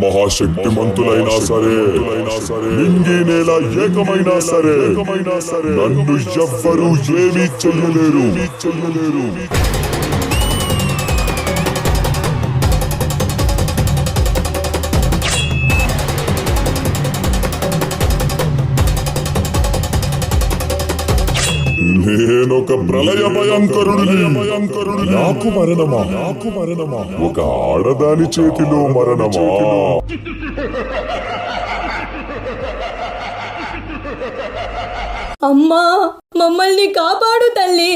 మహాశక్తిమంతులైనా సరే నింగి నేల ఏకమైనా సరే నన్ను ఎవ్వరూ ఏమీ చెయ్యలేరు. నేనొక ప్రళయ భయంకరుడిని. నాకు మరణమా? ఒక ఆడదాని చేతిలో మరణమా? అమ్మా, మమ్మల్ని కాపాడు తల్లి.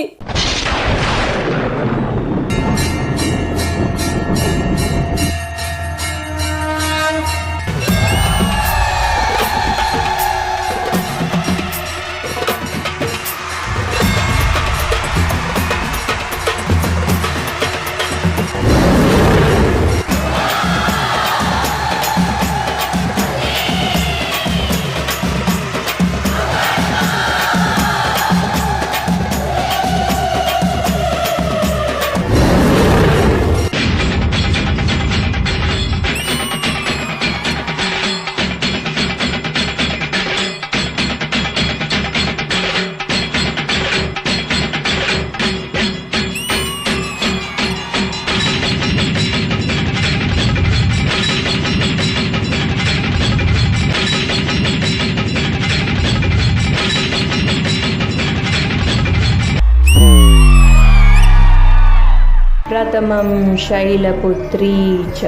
प्रथमं शैलपुत्री च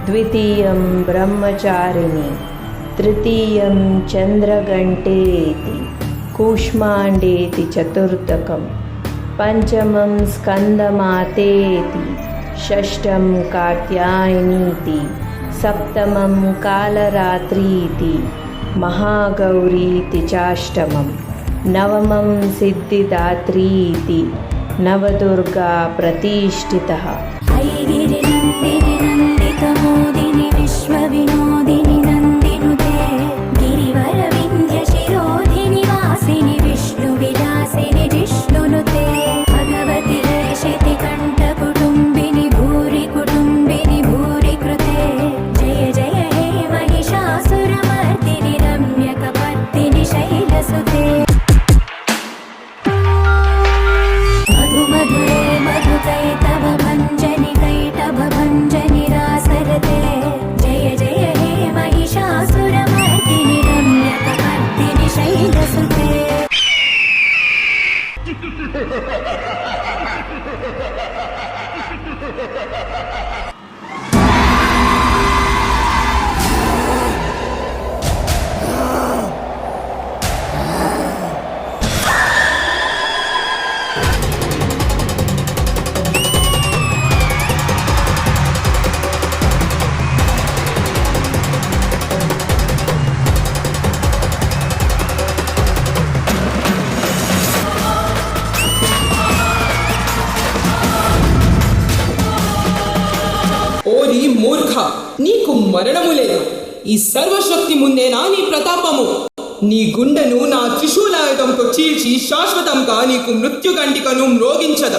द्वितीयं ब्रह्मचारिणी तृतीयं चन्द्रघण्टेति कूष्माण्डेति चतुर्थकं पंचमं स्कन्दमातेति षष्ठं कात्यायनीति सप्तमं कालरात्रीति महागौरीति चाष्टमं नवमं सिद्धिदात्रीति नवदुर्गा प्रतिष्ठितः। ऐगिरिनन्दिनि नन्दितमोदिनि विश्वविनोदिनि नन्दिनुते गिरिवरविन्ध्यशिरोधिनि वासिनि विष्णुविलासिनि जिष्णुनुते भगवति हर्षितिकण्ठकुटुम्बिनि भूरि कुटुम्बिनि भूरि कृते जय जय हे महिषासुरमर्दिनि रम्यकपर्दिनि शैलसुते मधुरे मधुकैटभ भञ्जनि रासरते जय जय हे महिषासुरमर्दिनि रम्यकपर्दिनि शैलसुते। ఓరి మూర్ఖ, నీకు మరణము లేదు. ఈ సర్వశక్తి ముందేనా నీ ప్రతాపము? నీ గుండెను నా త్రిశూలాయుధంతో చీల్చి శాశ్వతంగా నీకు మృత్యుగంటికను మ్రోగించద.